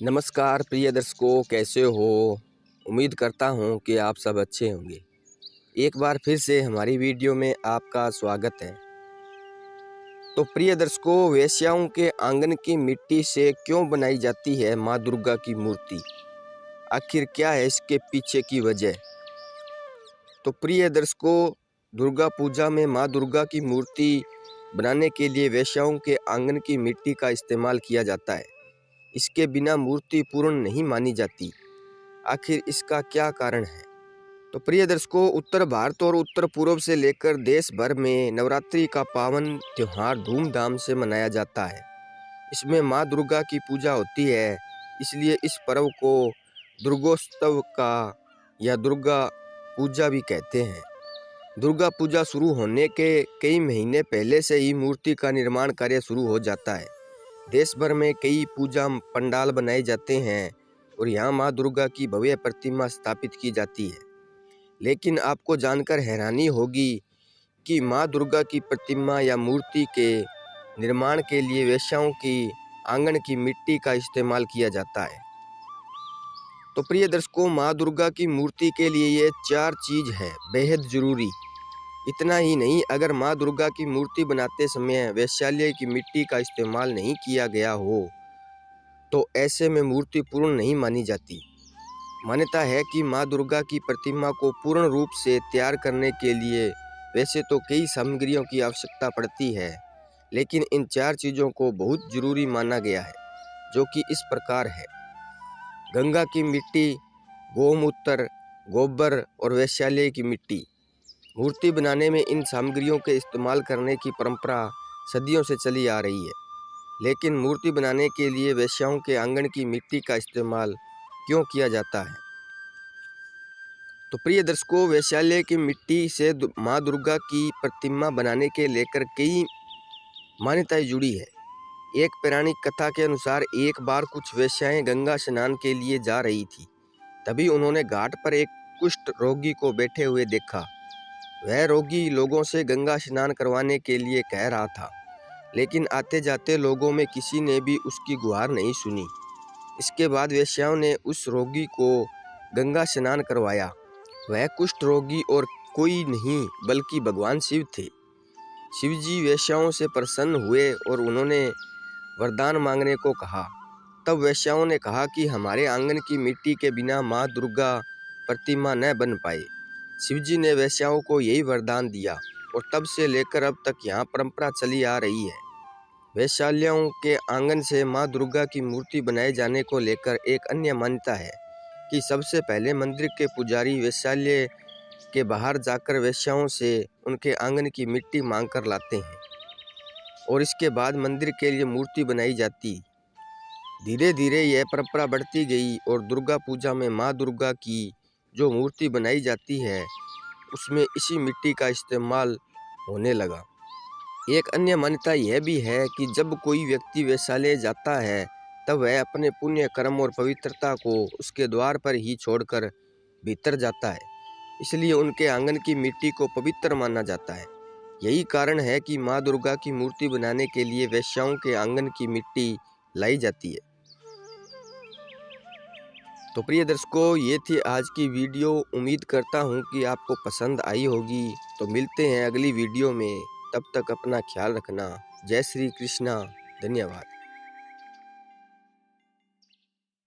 नमस्कार प्रिय दर्शकों, कैसे हो? उम्मीद करता हूँ कि आप सब अच्छे होंगे। एक बार फिर से हमारी वीडियो में आपका स्वागत है। तो प्रिय दर्शकों, वेश्याओं के आंगन की मिट्टी से क्यों बनाई जाती है माँ दुर्गा की मूर्ति? आखिर क्या है इसके पीछे की वजह? तो प्रिय दर्शकों, दुर्गा पूजा में माँ दुर्गा की मूर्ति बनाने के लिए वेश्याओं के आंगन की मिट्टी का इस्तेमाल किया जाता है। इसके बिना मूर्ति पूर्ण नहीं मानी जाती। आखिर इसका क्या कारण है? तो प्रिय दर्शकों, उत्तर भारत और उत्तर पूर्व से लेकर देश भर में नवरात्रि का पावन त्योहार धूमधाम से मनाया जाता है। इसमें माँ दुर्गा की पूजा होती है, इसलिए इस पर्व को दुर्गोत्सव का या दुर्गा पूजा भी कहते हैं। दुर्गा पूजा शुरू होने के कई महीने पहले से ही मूर्ति का निर्माण कार्य शुरू हो जाता है। देश भर में कई पूजा पंडाल बनाए जाते हैं और यहाँ माँ दुर्गा की भव्य प्रतिमा स्थापित की जाती है। लेकिन आपको जानकर हैरानी होगी कि माँ दुर्गा की प्रतिमा या मूर्ति के निर्माण के लिए वेश्याओं की आंगन की मिट्टी का इस्तेमाल किया जाता है। तो प्रिय दर्शकों, माँ दुर्गा की मूर्ति के लिए ये 4 चीज़ है बेहद ज़रूरी। इतना ही नहीं, अगर माँ दुर्गा की मूर्ति बनाते समय वैशाल्य की मिट्टी का इस्तेमाल नहीं किया गया हो तो ऐसे में मूर्ति पूर्ण नहीं मानी जाती। मान्यता है कि माँ दुर्गा की प्रतिमा को पूर्ण रूप से तैयार करने के लिए वैसे तो कई सामग्रियों की आवश्यकता पड़ती है, लेकिन इन 4 चीज़ों को बहुत जरूरी माना गया है, जो कि इस प्रकार है। गंगा की मिट्टी, गौमूत्र, गोबर और वैशाल्य की मिट्टी। मूर्ति बनाने में इन सामग्रियों के इस्तेमाल करने की परंपरा सदियों से चली आ रही है, लेकिन मूर्ति बनाने के लिए वेश्याओं के आंगन की मिट्टी का इस्तेमाल क्यों किया जाता है? तो प्रिय दर्शकों, वैशाल्य की मिट्टी से माँ दुर्गा की प्रतिमा बनाने के लेकर कई मान्यताएं जुड़ी है। एक पौराणिक कथा के अनुसार एक बार कुछ वेश्याएं गंगा स्नान के लिए जा रही थी। तभी उन्होंने घाट पर एक कुष्ठ रोगी को बैठे हुए देखा। वह रोगी लोगों से गंगा स्नान करवाने के लिए कह रहा था, लेकिन आते जाते लोगों में किसी ने भी उसकी गुहार नहीं सुनी। इसके बाद वेश्याओं ने उस रोगी को गंगा स्नान करवाया। वह कुष्ठ रोगी और कोई नहीं बल्कि भगवान शिव थे। शिवजी वेश्याओं से प्रसन्न हुए और उन्होंने वरदान मांगने को कहा। तब वेश्याओं ने कहा कि हमारे आंगन की मिट्टी के बिना माँ दुर्गा प्रतिमा न बन पाए। शिवजी ने वेश्याओं को यही वरदान दिया और तब से लेकर अब तक यहाँ परंपरा चली आ रही है। वैशाल्यों के आंगन से माँ दुर्गा की मूर्ति बनाए जाने को लेकर एक अन्य मान्यता है कि सबसे पहले मंदिर के पुजारी वैशाल्य के बाहर जाकर वेश्याओं से उनके आंगन की मिट्टी मांग कर लाते हैं और इसके बाद मंदिर के लिए मूर्ति बनाई जाती। धीरे धीरे यह परंपरा बढ़ती गई और दुर्गा पूजा में माँ दुर्गा की जो मूर्ति बनाई जाती है उसमें इसी मिट्टी का इस्तेमाल होने लगा। एक अन्य मान्यता यह भी है कि जब कोई व्यक्ति वैशाल्य जाता है तब वह अपने पुण्य कर्म और पवित्रता को उसके द्वार पर ही छोड़कर भीतर जाता है, इसलिए उनके आंगन की मिट्टी को पवित्र माना जाता है। यही कारण है कि माँ दुर्गा की मूर्ति बनाने के लिए वेश्याओं के आंगन की मिट्टी लाई जाती है। तो प्रिय दर्शकों, ये थी आज की वीडियो। उम्मीद करता हूँ कि आपको पसंद आई होगी। तो मिलते हैं अगली वीडियो में, तब तक अपना ख्याल रखना। जय श्री कृष्णा। धन्यवाद।